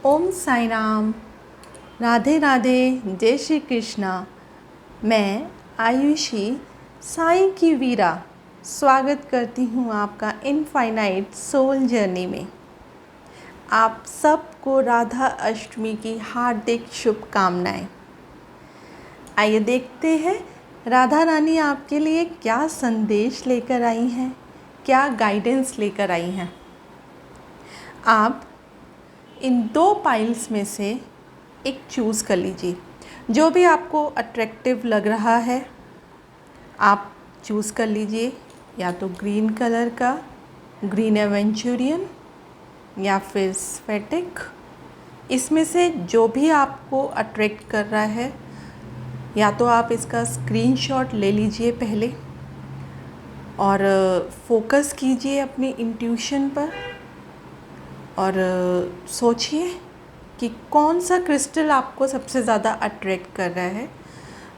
ओम साई राम, राधे राधे, जय श्री कृष्णा। मैं आयुषी साई की वीरा स्वागत करती हूँ आपका इनफाइनाइट सोल जर्नी में। आप सबको राधा अष्टमी की हार्दिक शुभकामनाएं। आइए देखते हैं राधा रानी आपके लिए क्या संदेश लेकर आई हैं, क्या गाइडेंस लेकर आई हैं। आप इन 2 पाइल्स में से एक चूज़ कर लीजिए। जो भी आपको अट्रैक्टिव लग रहा है आप चूज़ कर लीजिए, या तो ग्रीन कलर का ग्रीन एवेंचुरियन या फिर स्फेटिक। इसमें से जो भी आपको अट्रैक्ट कर रहा है या तो आप इसका स्क्रीनशॉट ले लीजिए पहले और फोकस कीजिए अपनी इंट्यूशन पर और सोचिए कि कौन सा क्रिस्टल आपको सबसे ज़्यादा अट्रैक्ट कर रहा है।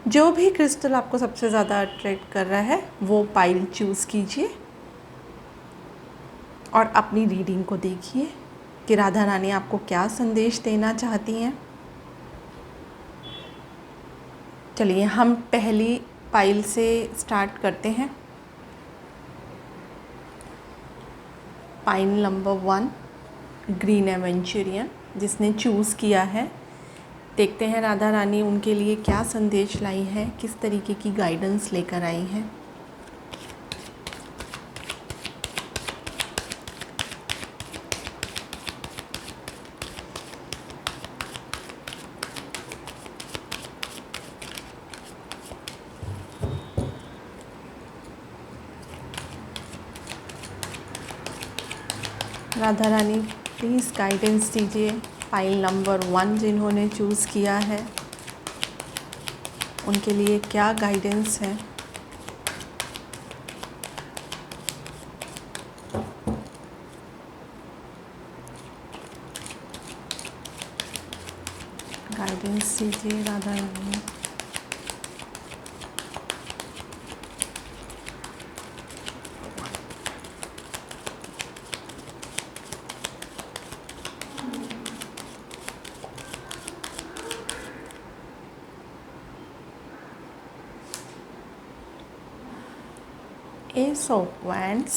जो भी क्रिस्टल आपको सबसे ज़्यादा अट्रैक्ट कर रहा है वो पाइल चूज़ कीजिए और अपनी रीडिंग को देखिए कि राधा रानी आपको क्या संदेश देना चाहती हैं। चलिए हम पहली पाइल से स्टार्ट करते हैं। पाइल नंबर 1 ग्रीन एवेंचुरियन जिसने चूज़ किया है। देखते हैं राधा रानी उनके लिए क्या संदेश लाई है, किस तरीके की गाइडेंस लेकर आई हैं। राधा रानी प्लीज़ गाइडेंस दीजिए। पाइल नंबर 1 जिन्होंने चूज़ किया है उनके लिए क्या गाइडेंस है। गाइडेंस दीजिए Radha Rani. Ace of Wands,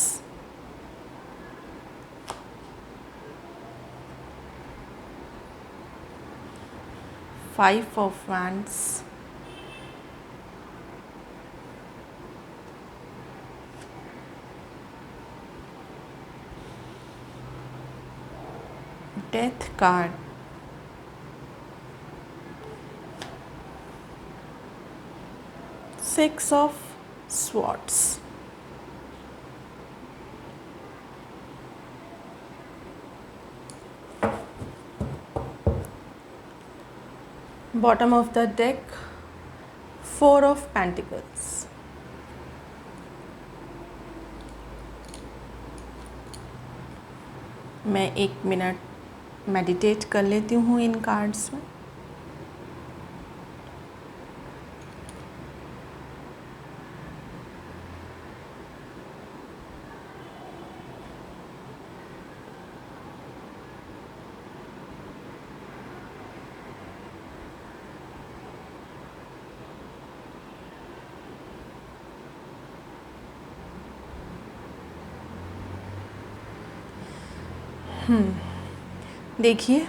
Five of Wands, Death card, Six of Swords, bottom of the deck, Four of Pentacles। मैं 1 मिनट मेडिटेट कर लेती हूँ इन कार्ड्स में। देखिए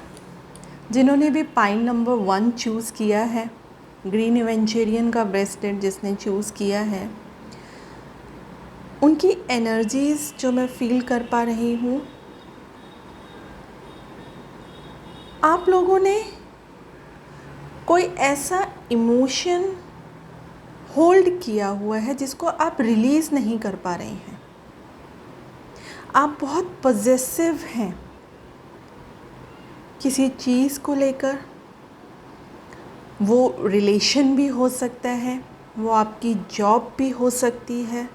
जिन्होंने भी पाइल नंबर 1 चूज़ किया है, ग्रीन एवेंचुरियन का ब्रेसलेट जिसने चूज़ किया है, उनकी एनर्जीज़ जो मैं फील कर पा रही हूँ, आप लोगों ने कोई ऐसा इमोशन होल्ड किया हुआ है जिसको आप रिलीज़ नहीं कर पा रहे हैं। आप बहुत पॉजेसिव हैं किसी चीज़ को लेकर। वो रिलेशन भी हो सकता है, वो आपकी जॉब भी हो सकती है,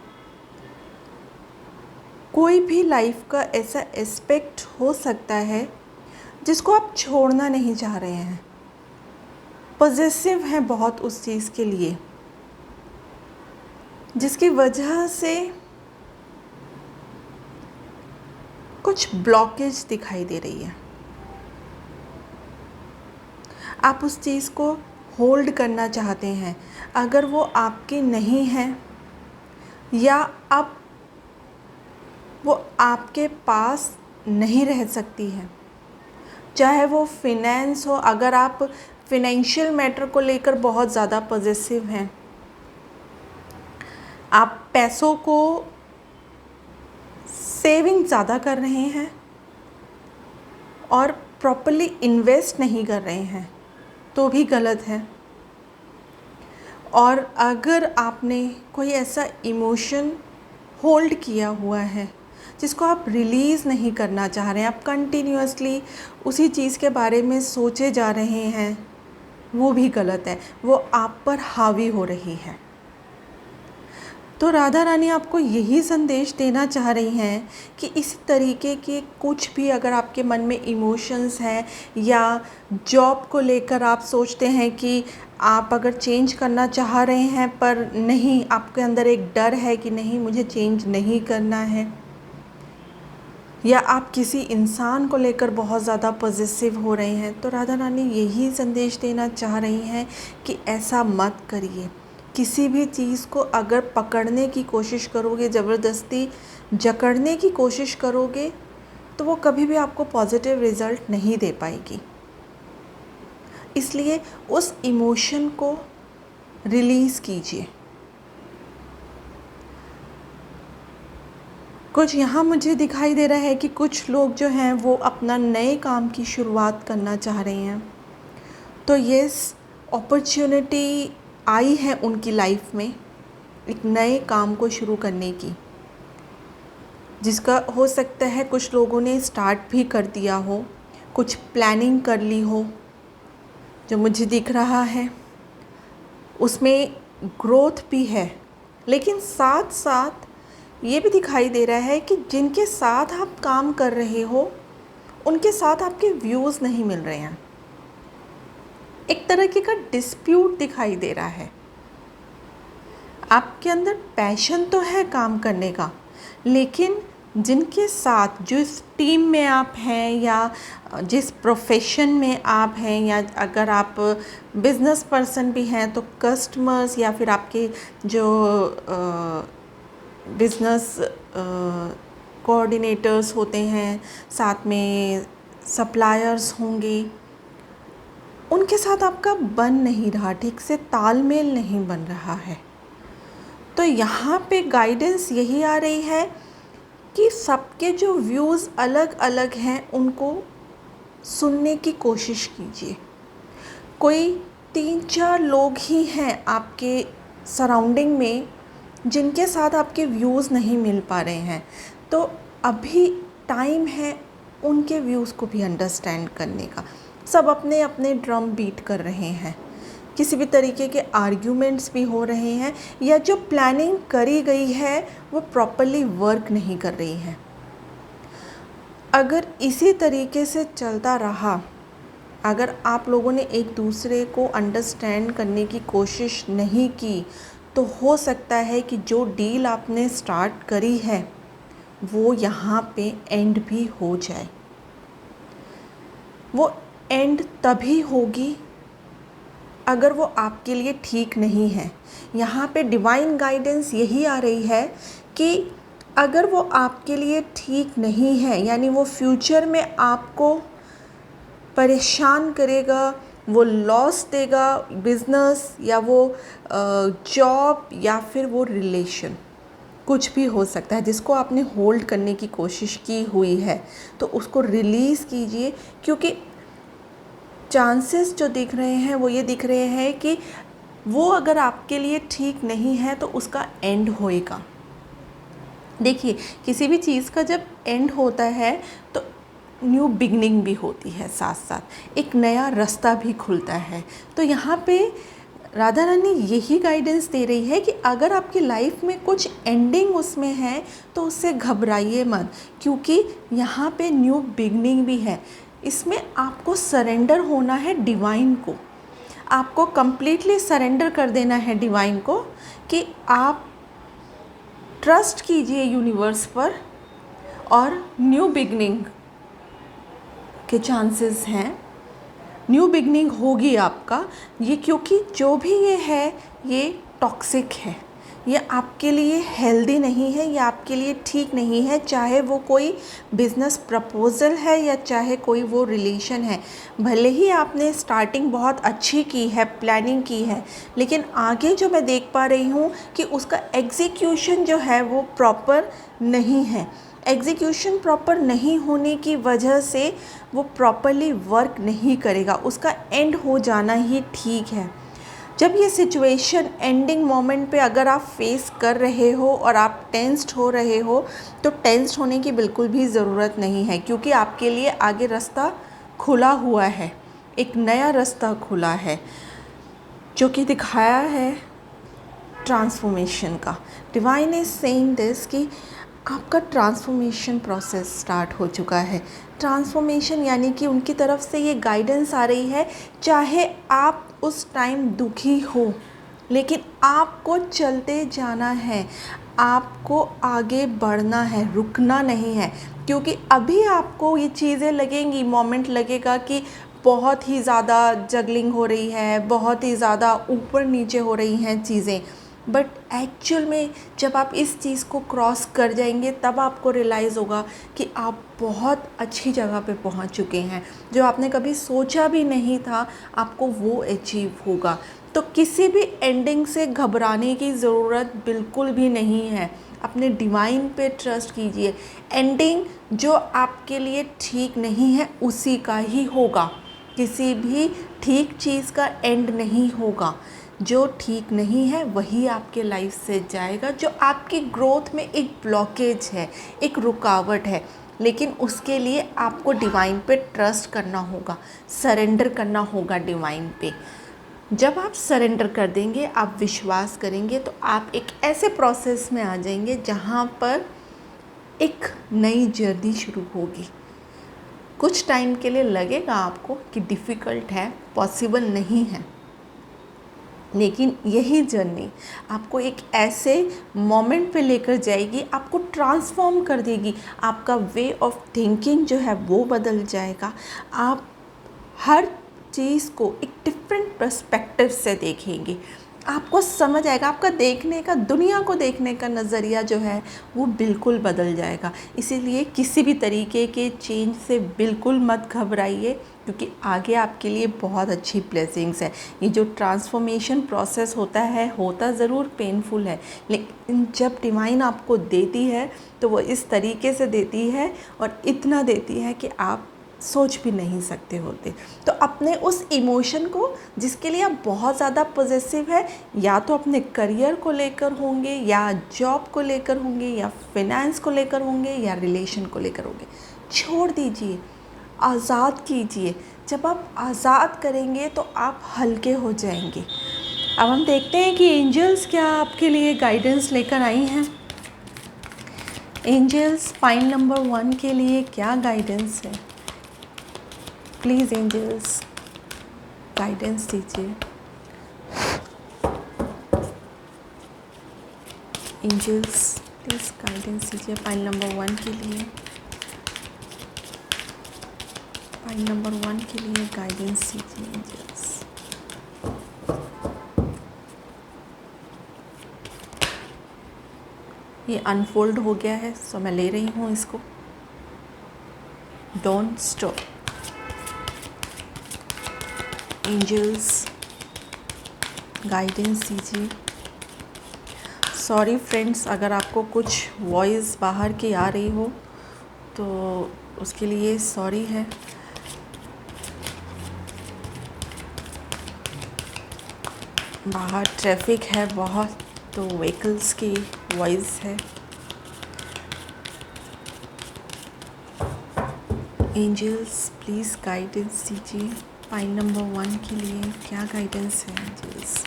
कोई भी लाइफ का ऐसा एस्पेक्ट हो सकता है जिसको आप छोड़ना नहीं चाह रहे हैं। पॉजेसिव हैं बहुत उस चीज़ के लिए, जिसकी वजह से कुछ ब्लॉकेज दिखाई दे रही है। आप उस चीज़ को होल्ड करना चाहते हैं। अगर वो आपकी नहीं है या अब वो आपके पास नहीं रह सकती है, चाहे वो फिनेंस हो, अगर आप फिनेंशियल मैटर को लेकर बहुत ज़्यादा पॉजिटिव हैं, आप पैसों को सेविंग ज़्यादा कर रहे हैं और प्रॉपरली इन्वेस्ट नहीं कर रहे हैं, तो भी गलत है। और अगर आपने कोई ऐसा इमोशन होल्ड किया हुआ है जिसको आप रिलीज़ नहीं करना चाह रहे हैं, आप कंटिन्यूअसली उसी चीज़ के बारे में सोचे जा रहे हैं, वो भी गलत है, वो आप पर हावी हो रही है। तो राधा रानी आपको यही संदेश देना चाह रही हैं कि इस तरीके के कुछ भी अगर आपके मन में इमोशंस हैं या जॉब को लेकर आप सोचते हैं कि आप अगर चेंज करना चाह रहे हैं पर नहीं, आपके अंदर एक डर है कि नहीं मुझे चेंज नहीं करना है, या आप किसी इंसान को लेकर बहुत ज़्यादा पॉजिटिव हो रहे हैं, तो राधा रानी यही संदेश देना चाह रही हैं कि ऐसा मत करिए। किसी भी चीज़ को अगर पकड़ने की कोशिश करोगे, ज़बरदस्ती जकड़ने की कोशिश करोगे, तो वो कभी भी आपको पॉजिटिव रिज़ल्ट नहीं दे पाएगी। इसलिए उस इमोशन को रिलीज़ कीजिए। कुछ यहाँ मुझे दिखाई दे रहा है कि कुछ लोग जो हैं वो अपना नए काम की शुरुआत करना चाह रहे हैं, तो यस, अपॉर्चुनिटी आई है उनकी लाइफ में एक नए काम को शुरू करने की, जिसका हो सकता है कुछ लोगों ने स्टार्ट भी कर दिया हो, कुछ प्लानिंग कर ली हो। जो मुझे दिख रहा है उसमें ग्रोथ भी है, लेकिन साथ साथ ये भी दिखाई दे रहा है कि जिनके साथ आप काम कर रहे हो उनके साथ आपके व्यूज़ नहीं मिल रहे हैं। एक तरीके का डिस्प्यूट दिखाई दे रहा है। आपके अंदर पैशन तो है काम करने का, लेकिन जिनके साथ, जिस टीम में आप हैं या जिस प्रोफेशन में आप हैं, या अगर आप बिज़नेस पर्सन भी हैं तो कस्टमर्स या फिर आपके जो बिज़नेस कोऑर्डिनेटर्स होते हैं, साथ में सप्लायर्स होंगे, उनके साथ आपका बन नहीं रहा, ठीक से तालमेल नहीं बन रहा है। तो यहाँ पे गाइडेंस यही आ रही है कि सबके जो व्यूज़ अलग अलग हैं उनको सुनने की कोशिश कीजिए। कोई 3-4 लोग ही हैं आपके सराउंडिंग में जिनके साथ आपके व्यूज़ नहीं मिल पा रहे हैं, तो अभी टाइम है उनके व्यूज़ को भी अंडरस्टैंड करने का। सब अपने अपने ड्रम बीट कर रहे हैं, किसी भी तरीके के आर्ग्यूमेंट्स भी हो रहे हैं, या जो प्लानिंग करी गई है वो प्रॉपरली वर्क नहीं कर रही है। अगर इसी तरीके से चलता रहा, अगर आप लोगों ने एक दूसरे को अंडरस्टैंड करने की कोशिश नहीं की, तो हो सकता है कि जो डील आपने स्टार्ट करी है वो यहाँ पे एंड भी हो जाए। वो एंड तभी होगी अगर वो आपके लिए ठीक नहीं है। यहाँ पे डिवाइन गाइडेंस यही आ रही है कि अगर वो आपके लिए ठीक नहीं है, यानी वो फ्यूचर में आपको परेशान करेगा, वो लॉस देगा, बिज़नेस या वो जॉब या फिर वो रिलेशन, कुछ भी हो सकता है जिसको आपने होल्ड करने की कोशिश की हुई है, तो उसको रिलीज़ कीजिए। क्योंकि चांसेस जो दिख रहे हैं वो ये दिख रहे हैं कि वो अगर आपके लिए ठीक नहीं है तो उसका एंड होएगा। देखिए, किसी भी चीज़ का जब एंड होता है तो न्यू बिगनिंग भी होती है, साथ साथ एक नया रास्ता भी खुलता है। तो यहाँ पे राधा रानी यही गाइडेंस दे रही है कि अगर आपकी लाइफ में कुछ एंडिंग उसमें है तो उससे घबराइए मत, क्योंकि यहाँ पे न्यू बिगनिंग भी है। इसमें आपको सरेंडर होना है डिवाइन को, आपको कंप्लीटली सरेंडर कर देना है डिवाइन को कि आप ट्रस्ट कीजिए यूनिवर्स पर, और न्यू बिगनिंग के चांसेस हैं। न्यू बिगनिंग होगी आपका। ये क्योंकि जो भी ये है ये टॉक्सिक है, ये आपके लिए हेल्दी नहीं है, ये आपके लिए ठीक नहीं है। चाहे वो कोई बिज़नेस प्रपोज़ल है या चाहे कोई वो रिलेशन है, भले ही आपने स्टार्टिंग बहुत अच्छी की है, प्लानिंग की है, लेकिन आगे जो मैं देख पा रही हूँ कि उसका एग्जीक्यूशन जो है वो प्रॉपर नहीं है। एग्जीक्यूशन प्रॉपर नहीं होने की वजह से वो प्रॉपरली वर्क नहीं करेगा, उसका एंड हो जाना ही ठीक है। जब ये सिचुएशन एंडिंग मोमेंट पे अगर आप फेस कर रहे हो और आप टेंस्ड हो रहे हो, तो टेंस्ड होने की बिल्कुल भी ज़रूरत नहीं है, क्योंकि आपके लिए आगे रास्ता खुला हुआ है, एक नया रास्ता खुला है जो कि दिखाया है ट्रांसफॉर्मेशन का। डिवाइन इज सेइंग दिस कि आपका ट्रांसफॉर्मेशन प्रोसेस स्टार्ट हो चुका है। ट्रांसफॉर्मेशन यानी कि उनकी तरफ से ये गाइडेंस आ रही है, चाहे आप उस टाइम दुखी हो, लेकिन आपको चलते जाना है, आपको आगे बढ़ना है, रुकना नहीं है। क्योंकि अभी आपको ये चीज़ें लगेंगी, मोमेंट लगेगा कि बहुत ही ज़्यादा जगलिंग हो रही है, बहुत ही ज़्यादा ऊपर नीचे हो रही हैं चीज़ें, बट एक्चुअल में जब आप इस चीज़ को क्रॉस कर जाएंगे तब आपको रियलाइज़ होगा कि आप बहुत अच्छी जगह पे पहुंच चुके हैं। जो आपने कभी सोचा भी नहीं था आपको वो अचीव होगा। तो किसी भी एंडिंग से घबराने की ज़रूरत बिल्कुल भी नहीं है। अपने डिवाइन पे ट्रस्ट कीजिए। एंडिंग जो आपके लिए ठीक नहीं है उसी का ही होगा। किसी भी ठीक चीज़ का एंड नहीं होगा। जो ठीक नहीं है वही आपके लाइफ से जाएगा, जो आपकी ग्रोथ में एक ब्लॉकेज है, एक रुकावट है। लेकिन उसके लिए आपको डिवाइन पे ट्रस्ट करना होगा, सरेंडर करना होगा डिवाइन पे। जब आप सरेंडर कर देंगे, आप विश्वास करेंगे, तो आप एक ऐसे प्रोसेस में आ जाएंगे जहाँ पर एक नई जर्नी शुरू होगी। कुछ टाइम के लिए लगेगा आपको कि डिफ़िकल्ट है, पॉसिबल नहीं है, लेकिन यही जर्नी आपको एक ऐसे मोमेंट पे लेकर जाएगी, आपको ट्रांसफॉर्म कर देगी। आपका वे ऑफ थिंकिंग जो है वो बदल जाएगा। आप हर चीज़ को एक डिफरेंट पर्सपेक्टिव से देखेंगे, आपको समझ आएगा, आपका देखने का, दुनिया को देखने का नज़रिया जो है वो बिल्कुल बदल जाएगा। इसीलिए किसी भी तरीके के चेंज से बिल्कुल मत घबराइए, क्योंकि आगे आपके लिए बहुत अच्छी ब्लेसिंग्स है। ये जो ट्रांसफॉर्मेशन प्रोसेस होता है, होता ज़रूर पेनफुल है, लेकिन जब डिवाइन आपको देती है तो वो इस तरीके से देती है और इतना देती है कि आप सोच भी नहीं सकते होते। तो अपने उस इमोशन को, जिसके लिए आप बहुत ज़्यादा पॉजिटिव है, या तो अपने करियर को लेकर होंगे, या जॉब को लेकर होंगे, या फिनेंस को लेकर होंगे, या रिलेशन को लेकर होंगे, छोड़ दीजिए, आज़ाद कीजिए। जब आप आज़ाद करेंगे तो आप हल्के हो जाएंगे। अब हम देखते हैं कि एंजल्स क्या आपके लिए गाइडेंस लेकर आई हैं। एंजल्स फाइल नंबर 1 के लिए क्या गाइडेंस है? प्लीज़ एंजल्स गाइडेंस दीजिए। एंजल्स प्लीज़ गाइडेंस दीजिए फाइल नंबर 1 के लिए। फाइल नंबर 1 के लिए गाइडेंस दीजिए एंजल्स। ये अनफोल्ड हो गया है, सो मैं ले रही हूँ इसको। Don't stop. एंजल्स गाइडेंस दीजिए। सॉरी फ्रेंड्स, अगर आपको कुछ वॉइस बाहर की आ रही हो तो उसके लिए सॉरी है। बाहर ट्रैफिक है बहुत, तो व्हीकल्स की वॉइस है। एंजल्स प्लीज़ गाइडेंस दीजिए फाइल नंबर 1 के लिए। क्या गाइडेंस है angels?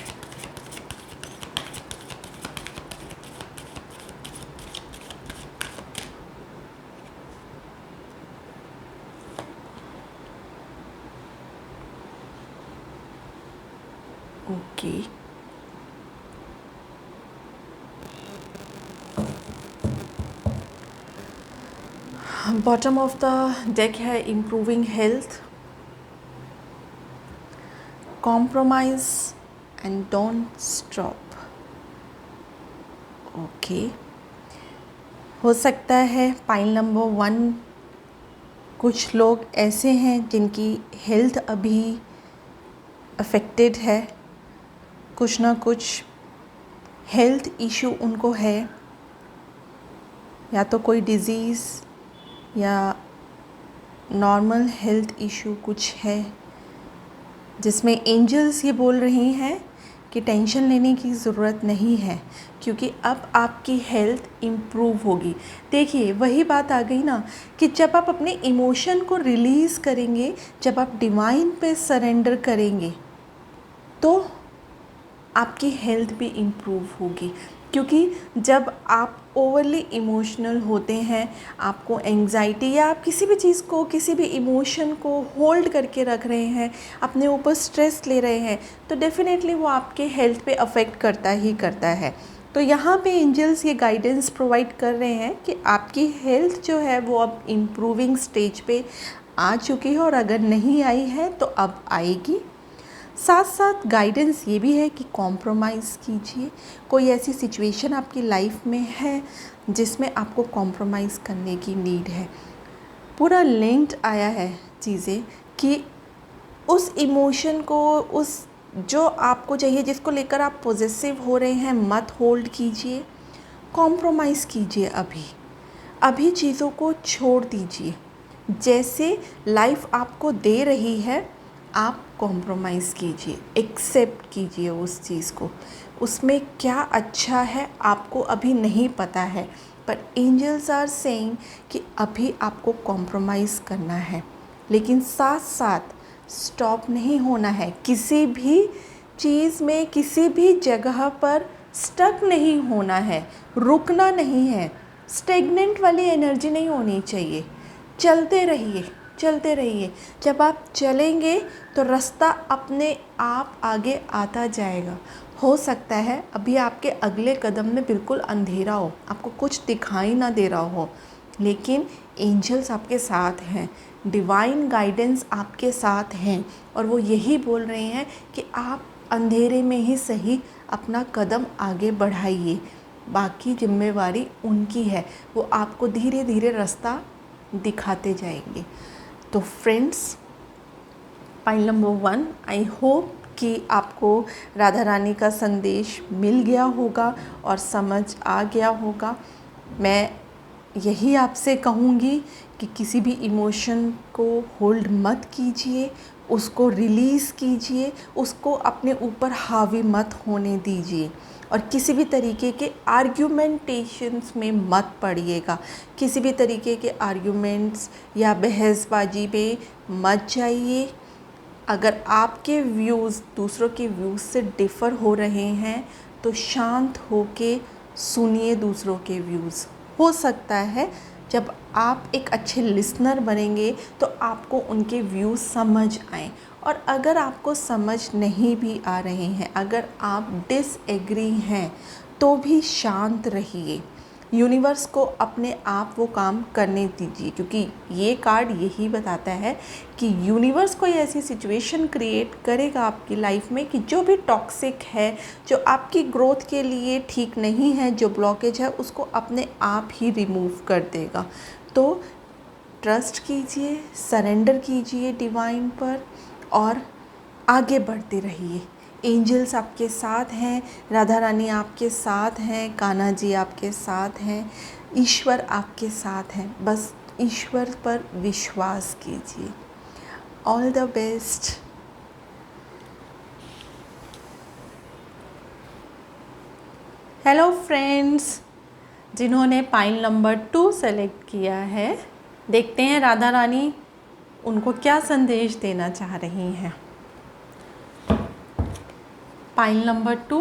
Okay, bottom of the deck है improving health, compromise and don't stop. Okay, हो सकता है पाइल नंबर 1 कुछ लोग ऐसे हैं जिनकी हेल्थ अभी अफेक्टेड है, कुछ ना कुछ हेल्थ इशू उनको है, या तो कोई डिज़ीज़ या नॉर्मल हेल्थ इशू कुछ है, जिसमें एंजल्स ये बोल रही हैं कि टेंशन लेने की ज़रूरत नहीं है, क्योंकि अब आपकी हेल्थ इम्प्रूव होगी। देखिए वही बात आ गई ना कि जब आप अपने इमोशन को रिलीज़ करेंगे, जब आप डिवाइन पे सरेंडर करेंगे, तो आपकी हेल्थ भी इम्प्रूव होगी। क्योंकि जब आप ओवरली इमोशनल होते हैं, आपको एंग्जाइटी या आप किसी भी चीज़ को, किसी भी इमोशन को होल्ड करके रख रहे हैं, अपने ऊपर स्ट्रेस ले रहे हैं, तो डेफिनेटली वो आपके हेल्थ पे अफेक्ट करता ही करता है। तो यहाँ पे एंजल्स ये गाइडेंस प्रोवाइड कर रहे हैं कि आपकी हेल्थ जो है वो अब इम्प्रूविंग स्टेज पे आ चुकी है, और अगर नहीं आई है तो अब आएगी। साथ साथ गाइडेंस ये भी है कि कॉम्प्रोमाइज़ कीजिए। कोई ऐसी सिचुएशन आपकी लाइफ में है जिसमें आपको कॉम्प्रोमाइज़ करने की नीड है। पूरा लिंक्ड आया है चीज़ें कि उस इमोशन को, उस जो आपको चाहिए, जिसको लेकर आप पॉजेसिव हो रहे हैं, मत होल्ड कीजिए, कॉम्प्रोमाइज़ कीजिए। अभी चीज़ों को छोड़ दीजिए। जैसे लाइफ आपको दे रही है, आप कॉम्प्रोमाइज़ कीजिए, एक्सेप्ट कीजिए उस चीज़ को। उसमें क्या अच्छा है आपको अभी नहीं पता है, पर एंजल्स आर सेइंग कि अभी आपको कॉम्प्रोमाइज़ करना है, लेकिन साथ साथ स्टॉप नहीं होना है। किसी भी चीज़ में, किसी भी जगह पर स्टक नहीं होना है, रुकना नहीं है। स्टेगनेंट वाली एनर्जी नहीं होनी चाहिए। चलते रहिए, चलते रहिए। जब आप चलेंगे तो रास्ता अपने आप आगे आता जाएगा। हो सकता है अभी आपके अगले कदम में बिल्कुल अंधेरा हो, आपको कुछ दिखाई ना दे रहा हो, लेकिन एंजल्स आपके साथ हैं, डिवाइन गाइडेंस आपके साथ हैं, और वो यही बोल रहे हैं कि आप अंधेरे में ही सही अपना कदम आगे बढ़ाइए। बाकी जिम्मेवारी उनकी है, वो आपको धीरे धीरे रास्ता दिखाते जाएंगे। तो friends, pile number 1, I hope कि आपको राधा रानी का संदेश मिल गया होगा और समझ आ गया होगा। मैं यही आपसे कहूँगी कि किसी भी इमोशन को होल्ड मत कीजिए, उसको रिलीज़ कीजिए, उसको अपने ऊपर हावी मत होने दीजिए, और किसी भी तरीके के आर्ग्यूमेंटेशंस में मत पड़िएगा। किसी भी तरीके के आर्ग्यूमेंट्स या बहसबाजी पे मत जाइए। अगर आपके व्यूज़ दूसरों के व्यूज़ से डिफ़र हो रहे हैं तो शांत होके सुनिए दूसरों के व्यूज़। हो सकता है जब आप एक अच्छे लिसनर बनेंगे तो आपको उनके व्यूज़ समझ आएँ, और अगर आपको समझ नहीं भी आ रहे हैं, अगर आप डिसएग्री हैं, तो भी शांत रहिए। यूनिवर्स को अपने आप वो काम करने दीजिए, क्योंकि ये कार्ड यही बताता है कि यूनिवर्स कोई ऐसी सिचुएशन क्रिएट करेगा आपकी लाइफ में कि जो भी टॉक्सिक है, जो आपकी ग्रोथ के लिए ठीक नहीं है, जो ब्लॉकेज है, उसको अपने आप ही रिमूव कर देगा। तो ट्रस्ट कीजिए, सरेंडर कीजिए डिवाइन पर, और आगे बढ़ते रहिए। एंजल्स आपके साथ हैं, राधा रानी आपके साथ हैं, कान्हा जी आपके साथ हैं, ईश्वर आपके साथ हैं। बस ईश्वर पर विश्वास कीजिए। All the best. Hello friends, जिन्होंने पाइल नंबर 2 सेलेक्ट किया है, देखते हैं राधा रानी उनको क्या संदेश देना चाह रही हैं। Pile number 2,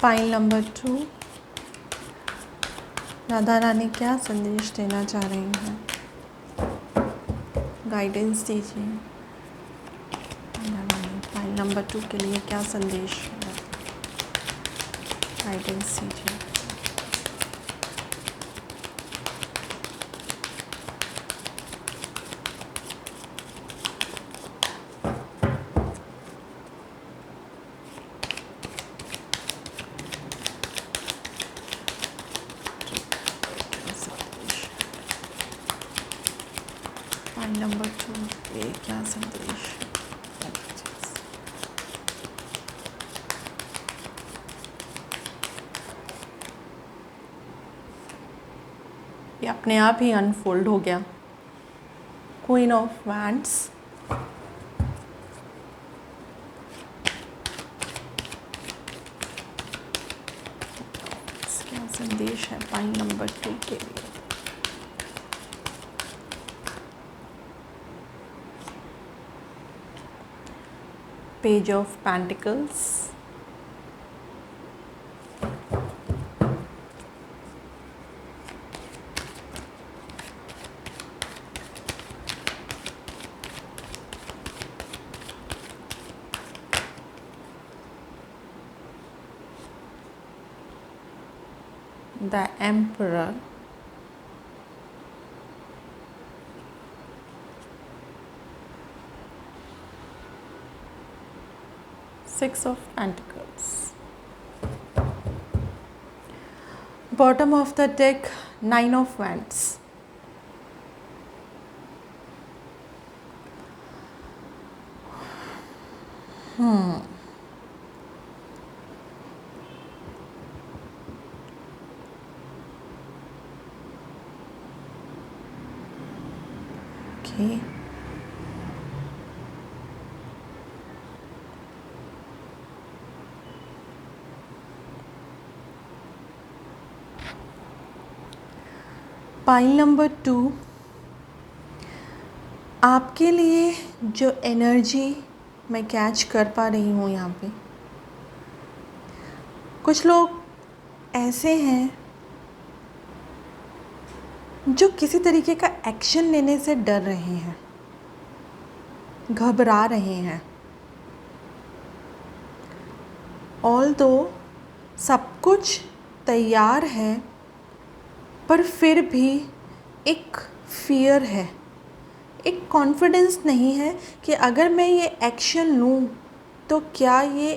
pile number 2, Radha Rani क्या संदेश देना चाह रही हैं, गाइडेंस दीजिए। राधा रानी पाइल नंबर 2 के लिए क्या संदेश है, गाइडेंस दीजिए। पॉइंट नंबर 2 ये क्या संदेश? ये अपने आप ही अनफोल्ड हो गया। क्वीन ऑफ वैंड्स, क्या संदेश है पॉइंट नंबर 2 के लिए? Page of pentacles, the Emperor, Six of Pentacles, bottom of the deck, Nine of Wands. Okay. Pile number 2, आपके लिए जो एनर्जी मैं कैच कर पा रही हूँ यहाँ पे, कुछ लोग ऐसे हैं जो किसी तरीके का एक्शन लेने से डर रहे हैं, घबरा रहे हैं। ऑल्दो सब कुछ तैयार है, पर फिर भी एक फियर है, एक कॉन्फिडेंस नहीं है कि अगर मैं ये एक्शन लूँ तो क्या ये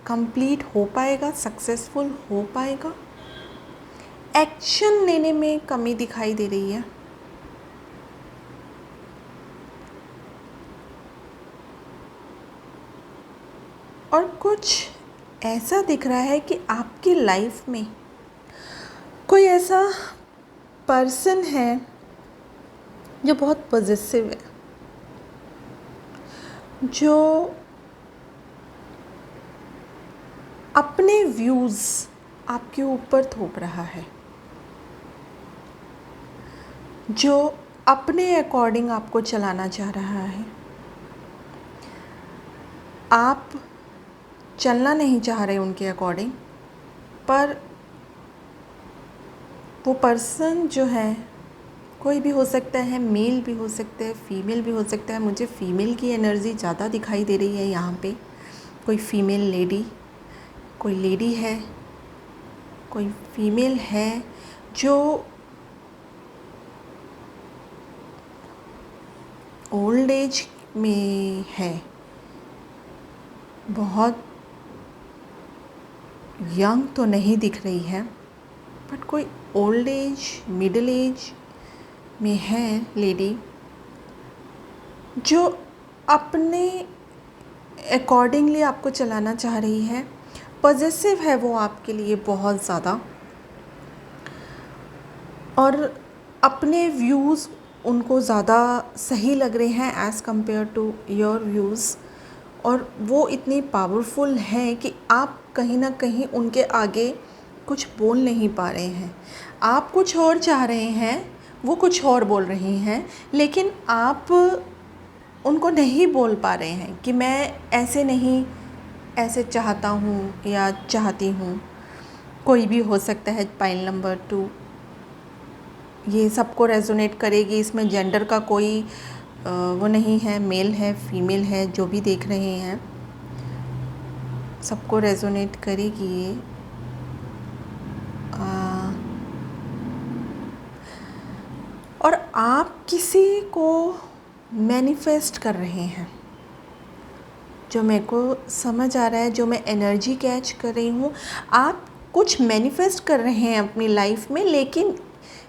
कंप्लीट हो पाएगा, सक्सेसफुल हो पाएगा। एक्शन लेने में कमी दिखाई दे रही है। और कुछ ऐसा दिख रहा है कि आपकी लाइफ में कोई ऐसा पर्सन है जो बहुत पॉजिटिव है, जो अपने व्यूज़ आपके ऊपर थोप रहा है, जो अपने अकॉर्डिंग आपको चलाना चाह रहा है। आप चलना नहीं चाह रहे उनके अकॉर्डिंग, पर वो पर्सन जो है, कोई भी हो सकता है, मेल भी हो सकता है, फीमेल भी हो सकता है। मुझे फीमेल की एनर्जी ज़्यादा दिखाई दे रही है यहाँ पे। कोई फीमेल लेडी, कोई लेडी है, कोई फीमेल है जो ओल्ड एज में है, बहुत यंग तो नहीं दिख रही है, बट कोई ओल्ड एज, मिडिल एज में है लेडी, जो अपने अकॉर्डिंगली आपको चलाना चाह रही है। पॉजिटिव है वो आपके लिए बहुत ज़्यादा, और अपने व्यूज़ उनको ज़्यादा सही लग रहे हैं as compare to your views. और वो इतनी पावरफुल हैं कि आप कहीं ना कहीं उनके आगे कुछ बोल नहीं पा रहे हैं। आप कुछ और चाह रहे हैं, वो कुछ और बोल रही हैं, लेकिन आप उनको नहीं बोल पा रहे हैं कि मैं ऐसे नहीं, ऐसे चाहता हूँ या चाहती हूँ। कोई भी हो सकता है। पाइल नंबर 2 ये सबको रेजोनेट करेगी। इसमें जेंडर का कोई वो नहीं है, मेल है, फीमेल है, जो भी देख रहे हैं सबको रेजोनेट करेगी ये। और आप किसी को मैनिफेस्ट कर रहे हैं, जो मेरे को समझ आ रहा है, जो मैं एनर्जी कैच कर रही हूँ, आप कुछ मैनिफेस्ट कर रहे हैं अपनी लाइफ में, लेकिन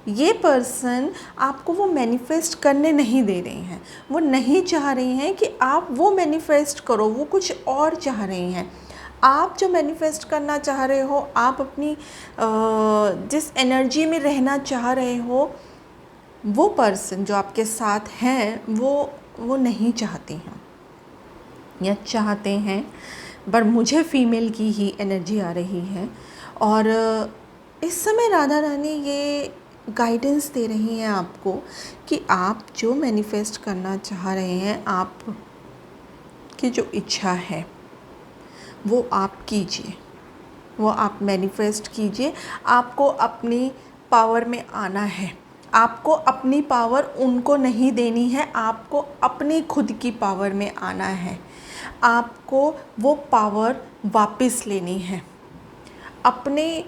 ये पर्सन आपको वो मैनिफेस्ट करने नहीं दे रहे हैं, वो नहीं चाह रही हैं कि आप वो मैनिफेस्ट करो, वो कुछ और चाह रही हैं। आप जो मैनिफेस्ट करना चाह रहे हो, आप अपनी जिस एनर्जी में रहना चाह रहे हो, वो पर्सन जो आपके साथ हैं वो नहीं चाहती हैं या चाहते हैं। पर मुझे फीमेल की ही एनर्जी आ रही है और इस समय राधा रानी ये गाइडेंस दे रही हैं आपको कि आप जो मैनिफेस्ट करना चाह रहे हैं, आप की जो इच्छा है वो आप कीजिए, वो आप मैनिफेस्ट कीजिए। आपको अपनी पावर में आना है, आपको अपनी पावर उनको नहीं देनी है, आपको अपनी खुद की पावर में आना है, आपको वो पावर वापस लेनी है। अपने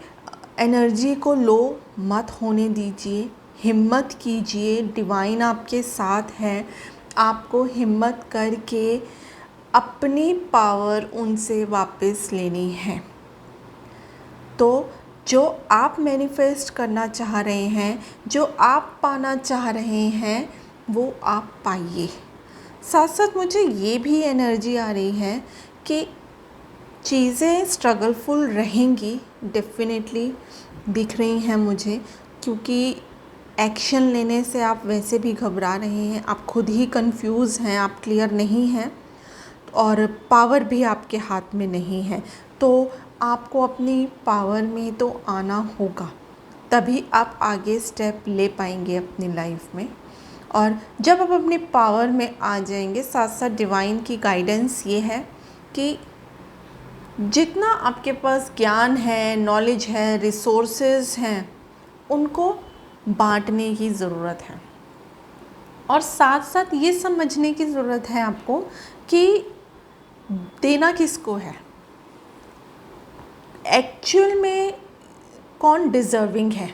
एनर्जी को लो मत होने दीजिए, हिम्मत कीजिए, डिवाइन आपके साथ है। आपको हिम्मत करके अपनी पावर उनसे वापस लेनी है। तो जो आप मैनिफेस्ट करना चाह रहे हैं, जो आप पाना चाह रहे हैं, वो आप पाइए। साथ साथ मुझे ये भी एनर्जी आ रही है कि चीज़ें स्ट्रगलफुल रहेंगी, डेफिनेटली दिख रही हैं मुझे, क्योंकि एक्शन लेने से आप वैसे भी घबरा रहे हैं, आप खुद ही कंफ्यूज हैं, आप क्लियर नहीं हैं और पावर भी आपके हाथ में नहीं है। तो आपको अपनी पावर में तो आना होगा, तभी आप आगे स्टेप ले पाएंगे अपनी लाइफ में। और जब आप अपनी पावर में आ जाएंगे, साथ साथ डिवाइन की गाइडेंस ये है कि जितना आपके पास ज्ञान है, नॉलेज है, रिसोर्सेज हैं, उनको बांटने की ज़रूरत है। और साथ साथ ये समझने की ज़रूरत है आपको कि देना किसको है, एक्चुअल में कौन डिज़र्विंग है।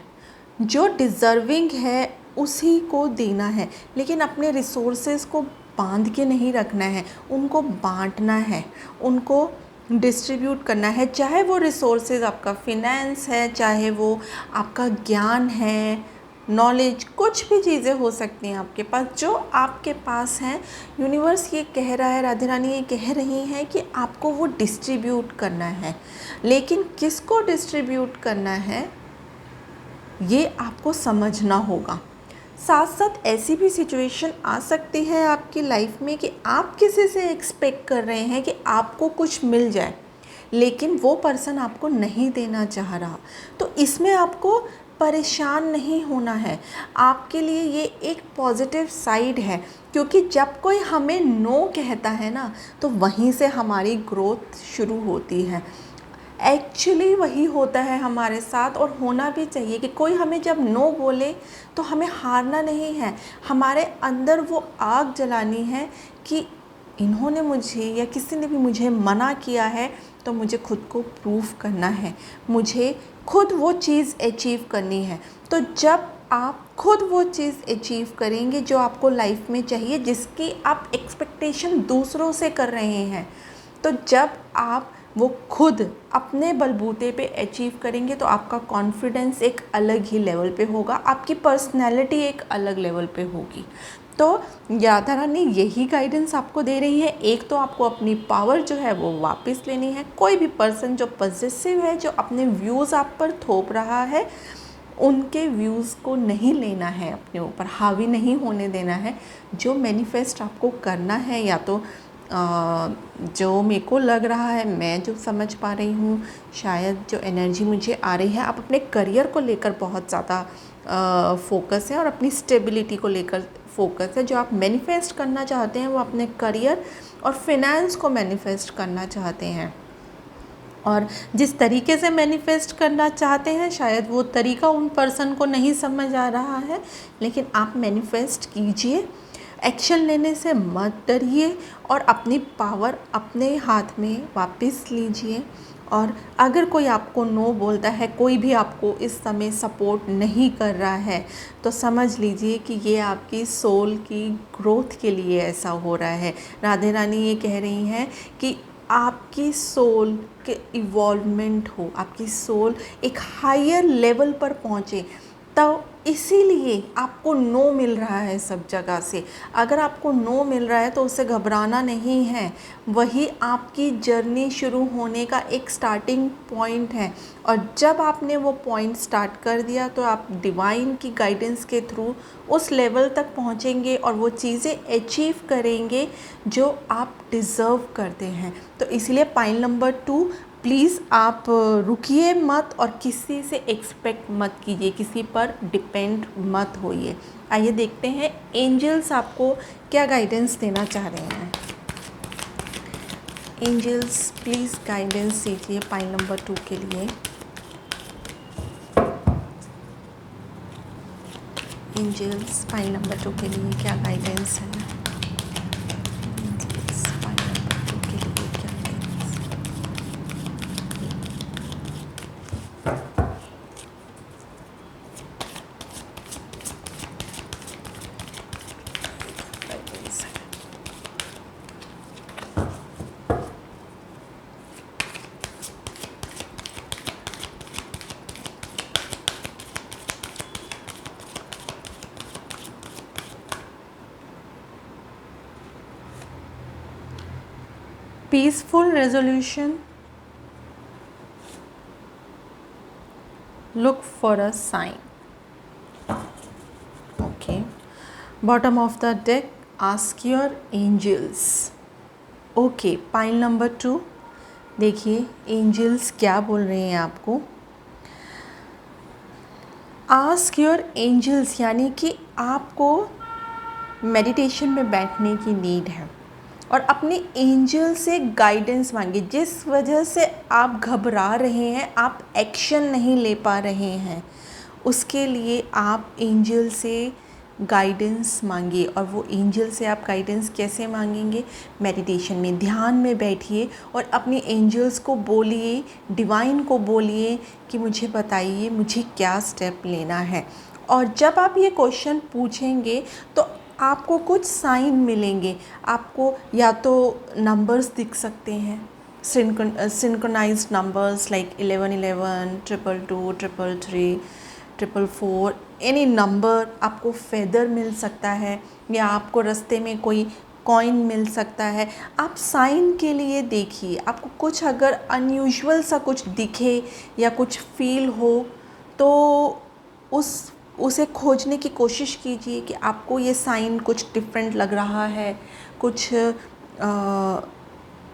जो डिज़र्विंग है उसी को देना है, लेकिन अपने रिसोर्सेज को बांध के नहीं रखना है, उनको बांटना है, उनको डिस्ट्रीब्यूट करना है। चाहे वो रिसोर्सेज आपका फिनेंस है, चाहे वो आपका ज्ञान है, नॉलेज, कुछ भी चीज़ें हो सकती हैं आपके पास, जो आपके पास हैं। यूनिवर्स ये कह रहा है, राधा रानी ये कह रही हैं कि आपको वो डिस्ट्रीब्यूट करना है, लेकिन किसको डिस्ट्रीब्यूट करना है ये आपको समझना होगा। साथ साथ ऐसी भी सिचुएशन आ सकती है आपकी लाइफ में कि आप किसी से एक्सपेक्ट कर रहे हैं कि आपको कुछ मिल जाए, लेकिन वो पर्सन आपको नहीं देना चाह रहा। तो इसमें आपको परेशान नहीं होना है, आपके लिए ये एक पॉजिटिव साइड है, क्योंकि जब कोई हमें नो कहता है ना, तो वहीं से हमारी ग्रोथ शुरू होती है। एक्चुअली वही होता है हमारे साथ, और होना भी चाहिए कि कोई हमें जब नो बोले तो हमें हारना नहीं है, हमारे अंदर वो आग जलानी है कि इन्होंने मुझे या किसी ने भी मुझे मना किया है, तो मुझे खुद को प्रूव करना है, मुझे खुद वो चीज़ अचीव करनी है। तो जब आप खुद वो चीज़ अचीव करेंगे जो आपको लाइफ में चाहिए, जिसकी आप एक्सपेक्टेशन दूसरों से कर रहे हैं, तो जब आप वो खुद अपने बलबूते पे अचीव करेंगे तो आपका कॉन्फिडेंस एक अलग ही लेवल पे होगा, आपकी पर्सनैलिटी एक अलग लेवल पे होगी। तो राधा रानी यही गाइडेंस आपको दे रही है। एक तो आपको अपनी पावर जो है वो वापस लेनी है। कोई भी पर्सन जो पॉजिटिव है, जो अपने व्यूज़ आप पर थोप रहा है, उनके व्यूज़ को नहीं लेना है, अपने ऊपर हावी नहीं होने देना है। जो मैनिफेस्ट आपको करना है, या तो जो मेरे को लग रहा है, मैं जो समझ पा रही हूँ, शायद जो एनर्जी मुझे आ रही है, आप अपने करियर को लेकर बहुत ज़्यादा फोकस है और अपनी स्टेबिलिटी को लेकर फोकस है। जो आप मैनिफेस्ट करना चाहते हैं वो अपने करियर और फिनेंस को मैनिफेस्ट करना चाहते हैं, और जिस तरीके से मैनिफेस्ट करना चाहते हैं शायद वो तरीका उन पर्सन को नहीं समझ आ रहा है, लेकिन आप मैनिफेस्ट कीजिए, एक्शन लेने से मत डरिए और अपनी पावर अपने हाथ में वापस लीजिए। और अगर कोई आपको नो बोलता है, कोई भी आपको इस समय सपोर्ट नहीं कर रहा है, तो समझ लीजिए कि ये आपकी सोल की ग्रोथ के लिए ऐसा हो रहा है। राधे रानी ये कह रही हैं कि आपकी सोल के इवॉल्वमेंट हो, आपकी सोल एक हायर लेवल पर पहुँचे, तो इसीलिए आपको नो मिल रहा है सब जगह से। अगर आपको नो मिल रहा है तो उससे घबराना नहीं है, वही आपकी जर्नी शुरू होने का एक स्टार्टिंग पॉइंट है। और जब आपने वो पॉइंट स्टार्ट कर दिया तो आप डिवाइन की गाइडेंस के थ्रू उस लेवल तक पहुंचेंगे और वो चीज़ें अचीव करेंगे जो आप डिज़र्व करते हैं। तो इसलिए पॉइंट नंबर 2, प्लीज़ आप रुकिए मत और किसी से एक्सपेक्ट मत कीजिए, किसी पर डिपेंड मत होइए। आइए देखते हैं एंजल्स आपको क्या गाइडेंस देना चाह रहे हैं। एंजल्स प्लीज़ गाइडेंस दीजिए पॉइंट नंबर 2 के लिए। एंजल्स पॉइंट नंबर 2 के लिए क्या गाइडेंस है? एंजल्स पॉइंट नंबर 2 के लिए क्या गाइडेंस है? Peaceful resolution. Look for a sign. Okay. Bottom of the deck, ask your angels. Okay. Pile number 2. देखिए एंजल्स क्या बोल रहे हैं आपको। आस्क योर एंजल्स यानी कि आपको मेडिटेशन में बैठने की नीड है और अपने एंजल से गाइडेंस मांगिए। जिस वजह से आप घबरा रहे हैं, आप एक्शन नहीं ले पा रहे हैं, उसके लिए आप एंजल से गाइडेंस मांगिए। और वो एंजल से आप गाइडेंस कैसे मांगेंगे? मेडिटेशन में, ध्यान में बैठिए और अपने एंजल्स को बोलिए, डिवाइन को बोलिए कि मुझे बताइए मुझे क्या स्टेप लेना है। और जब आप ये क्वेश्चन पूछेंगे तो आपको कुछ साइन मिलेंगे। आपको या तो नंबर्स दिख सकते हैं, synchronised numbers like 1111, 222, 333, 444, any number. आपको फेदर मिल सकता है या आपको रास्ते में कोई कॉइन मिल सकता है। आप साइन के लिए देखिए, आपको कुछ अगर अनयूजुअल सा कुछ दिखे या कुछ फील हो तो उसे खोजने की कोशिश कीजिए कि आपको ये साइन कुछ डिफरेंट लग रहा है, कुछ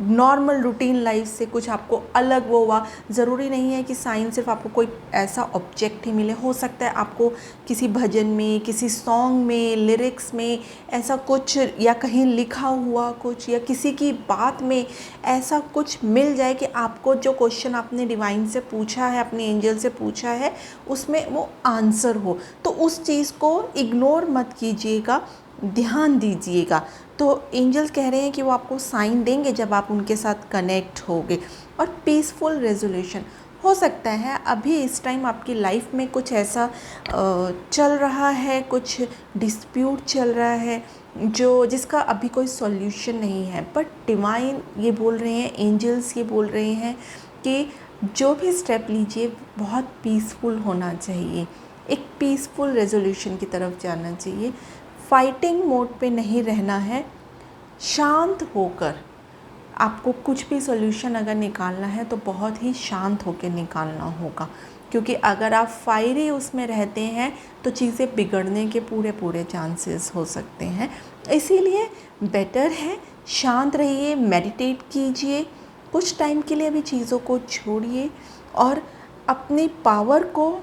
नॉर्मल रूटीन लाइफ से कुछ आपको अलग वो हुआ। ज़रूरी नहीं है कि साइन सिर्फ आपको कोई ऐसा ऑब्जेक्ट ही मिले, हो सकता है आपको किसी भजन में, किसी सॉन्ग में, लिरिक्स में ऐसा कुछ, या कहीं लिखा हुआ कुछ, या किसी की बात में ऐसा कुछ मिल जाए कि आपको जो क्वेश्चन आपने डिवाइन से पूछा है, अपने एंजल से पूछा है, उसमें वो आंसर हो। तो उस चीज़ को इग्नोर मत कीजिएगा, ध्यान दीजिएगा। तो एंजल्स कह रहे हैं कि वो आपको साइन देंगे जब आप उनके साथ कनेक्ट होगे। और पीसफुल रेजोल्यूशन हो सकता है अभी इस टाइम आपकी लाइफ में कुछ ऐसा चल रहा है, कुछ डिस्प्यूट चल रहा है जिसका अभी कोई सॉल्यूशन नहीं है, बट डिवाइन ये बोल रहे हैं, एंजल्स ये बोल रहे हैं कि जो भी स्टेप लीजिए बहुत पीसफुल होना चाहिए, एक पीसफुल रेजोल्यूशन की तरफ जाना चाहिए। फाइटिंग मोड पे नहीं रहना है, शांत होकर आपको कुछ भी सॉल्यूशन अगर निकालना है तो बहुत ही शांत होकर निकालना होगा, क्योंकि अगर आप फायरी उसमें रहते हैं तो चीज़ें बिगड़ने के पूरे चांसेस हो सकते हैं। इसीलिए बेटर है शांत रहिए, मेडिटेट कीजिए, कुछ टाइम के लिए अभी चीज़ों को छोड़िए और अपनी पावर को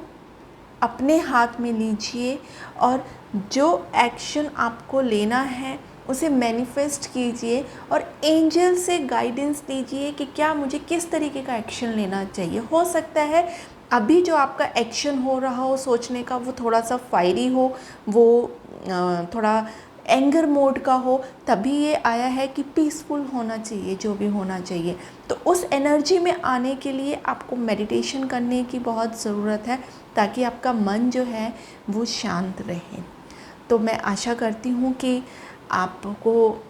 अपने हाथ में लीजिए और जो एक्शन आपको लेना है उसे मैनिफेस्ट कीजिए और एंजल से गाइडेंस लीजिए कि क्या मुझे किस तरीके का एक्शन लेना चाहिए। हो सकता है अभी जो आपका एक्शन हो रहा हो सोचने का वो थोड़ा सा फायरी हो, वो थोड़ा एंगर मोड का हो, तभी ये आया है कि पीसफुल होना चाहिए जो भी होना चाहिए। तो उस एनर्जी में आने के लिए आपको मेडिटेशन करने की बहुत ज़रूरत है ताकि आपका मन जो है वो शांत रहे। तो मैं आशा करती हूँ कि आपको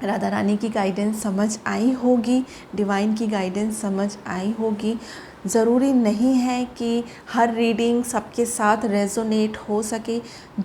राधा रानी की गाइडेंस समझ आई होगी, डिवाइन की गाइडेंस समझ आई होगी। ज़रूरी नहीं है कि हर रीडिंग सबके साथ रेजोनेट हो सके।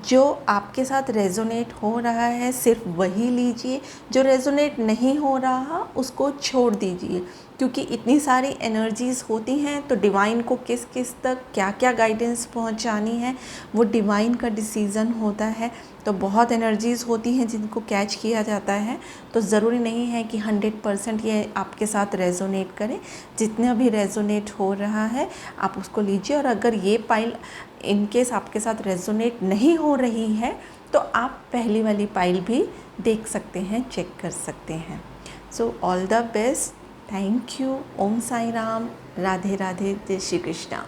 जो आपके साथ रेजोनेट हो रहा है सिर्फ वही लीजिए, जो रेजोनेट नहीं हो रहा उसको छोड़ दीजिए, क्योंकि इतनी सारी एनर्जीज़ होती हैं तो डिवाइन को किस किस तक क्या क्या गाइडेंस पहुंचानी है वो डिवाइन का डिसीज़न होता है। तो बहुत एनर्जीज़ होती हैं जिनको कैच किया जाता है, तो ज़रूरी नहीं है कि 100% ये आपके साथ रेजोनेट करे। जितना भी रेजोनेट हो रहा है आप उसको लीजिए, और अगर ये पाइल इन केस आपके साथ रेजोनेट नहीं हो रही है तो आप पहली वाली पाइल भी देख सकते हैं, चेक कर सकते हैं। So all the best, thank you, Om Sai Ram, Radhe Radhe, जय श्री कृष्णा।